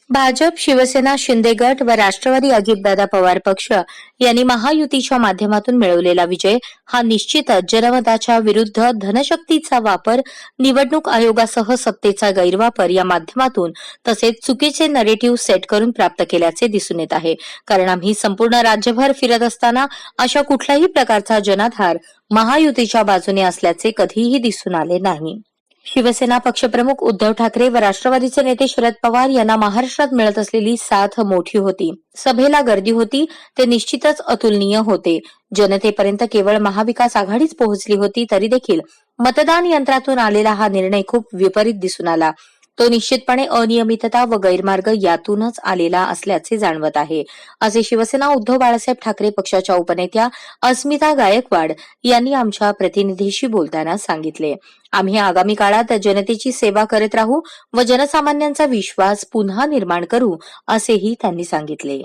भाजप, शिवसेना, शिंदे गट व राष्ट्रवादी अजितदादा पवार पक्ष यांनी महायुतीच्या माध्यमातून मिळवलेला विजय हा निश्चितच जनमताच्या विरुद्ध धनशक्तीचा वापर, निवडणूक आयोगासह सत्तेचा गैरवापर या माध्यमातून तसेच चुकीचे नरेटिव्ह सेट करून प्राप्त केल्याचे दिसून येत आहे. कारण आम्ही संपूर्ण राज्यभर फिरत असताना अशा कुठल्याही प्रकारचा जनाधार महायुतीच्या बाजूने असल्याचे कधीही दिसून आले नाही. शिवसेना पक्षप्रमुख उद्धव ठाकरे व राष्ट्रवादीचे नेते शरद पवार यांना महाराष्ट्रात मिळत असलेली साथ मोठी होती. सभेला गर्दी होती ते निश्चितच अतुलनीय होते. जनतेपर्यंत केवळ महाविकास आघाडीच पोहोचली होती तरी देखील मतदान यंत्रातून आलेला हा निर्णय खूप विपरीत दिसून आला. तो निश्चितपणे अनियमितता व गैरमार्ग यातूनच आलेला असल्याचे जाणवत आहे, असे शिवसेना उद्धव बाळासाहेब ठाकरे पक्षाच्या उपनेत्या अस्मिता गायकवाड यांनी आमच्या प्रतिनिधीशी बोलताना सांगितले. आम्ही आगामी काळात जनतेची सेवा करत राहू व जनसामान्यांचा विश्वास पुन्हा निर्माण करू, असेही त्यांनी सांगितले.